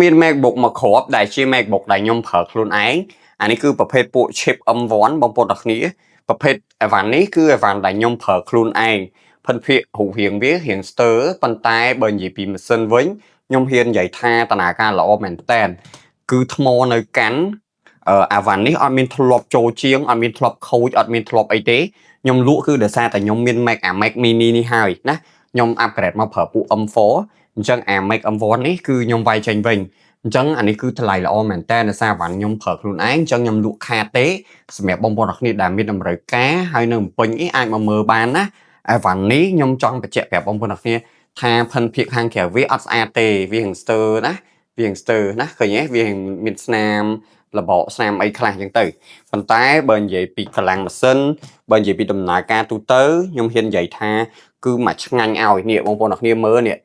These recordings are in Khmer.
មាន MacBook មកគ្រាប់ដែលជា MacBook ដែលខ្ញុំប្រើខ្លួនឯងអានេះគឺប្រភេទពួក chip M1 បងប្អូនទាំងគ្នាប្រភេទអីវ៉ាន់នេះគឺអីវ៉ាន់ដែលខ្ញុំប្រើខ្លួនឯងភិនភាគរូបរាងវារៀងស្ទើរប៉ុន្តែបើនិយាយពីម៉ាស៊ីនវិញខ្ញុំហ៊ាននិយាយថាដំណើរការល្អមែនតើគឺថ្មនៅកាន់អាវ៉ាន់នេះអត់មានធ្លាប់ចូលជាងអត់មានធ្លាប់ខូចអត់មានធ្លាប់អីទេខ្ញុំលក់គឺដោយសារតែខ្ញុំមាន Mac mini នេះហើយណាខ្ញុំ upgrade មកប្រើពួក M4 អញ្ចឹងអា Mac M1 នេះគឺខ្ញុំវាយចេញវិញអញ្ចឹងអានេះគឺថ្លៃល្អមែនតើដោយសារវ៉ាន់ខ្ញុំប្រើខ្លួនឯងអញ្ចឹងខ្ញុំលក់ខាតទេសម្រាប់បងប្អូនអរគ្នាដែលមានតម្រូវការហើយនៅពេញអីអាចមកមើលបានណាអាវ៉ាន់នេះខ្ញុំចង់បញ្ជាក់ប្រាប់បងប្អូនអរគ្នាថាភិនភាគខាងក្រៅវាអត់ស្អាតទេវារៀងស្ទើរណាវារៀងស្ទើរណាឃើញទេវាមានស្នាមលបកស្នាមអីខ្លះអញ្ចឹងទៅប៉ុន្តែបើនិយាយពីកម្លាំងម៉ាស៊ីនបើនិយាយពីដំណើរការទូទៅខ្ញុំហ៊ាននិយាយថាគឺមកឆ្ងាញ់ឲ្យនេះបងប្អូនអរគ្នាមើលនេះ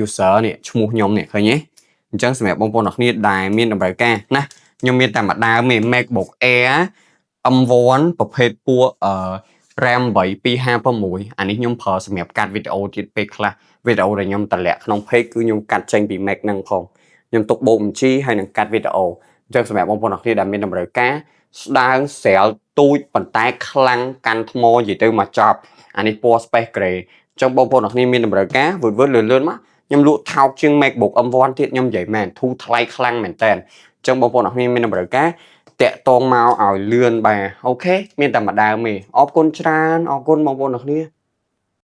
user នេះឈ្មោះខ្ញុំនេះឃើញទេអញ្ចឹងសម្រាប់បងប្អូនអរគ្នាដែលមានតម្រូវការណាខ្ញុំមានតែមួយដើមទេ MacBook Air M1 ប្រភេទពួកRAM 8256អានេះខ្ញុំប្រើសម្រាប់កាត់វីដេអូទៀតពេលខ្លះវីដេអូដែលខ្ញុំតម្លាក់ក្នុង page គឺខ្ញុំកាត់ចេញពី Mac ហ្នឹងផងខ្ញុំទុកបូកបញ្ជីហើយនឹងកាត់វីដេអូអញ្ចឹងសម្រាប់បងប្អូនអរគ្នាដែលមានតម្រូវការស្ដើងស្រាលទូចប៉ុន្តែខ្លាំងកាន់ថ្មនិយាយទៅមកចប់អានេះពណ៌ Space Gray អញ្ចឹងបងប្អូនអរគ្នាមានតម្រូវការវឺតលឿនមកខ្ញុំលក់ថោកជាង MacBook M1 ទៀតខ្ញុំនិយាយមែនធូរថ្លៃខ្លាំងមែនតើអញ្ចឹងបងប្អូនអរគ្នាមានតម្រូវការតាក់តងមកឲ្យលឿនបាទអូខេមានតែមួយដើមទេអរគុណច្រើនអរគុណបងប្អូនអរគ្នា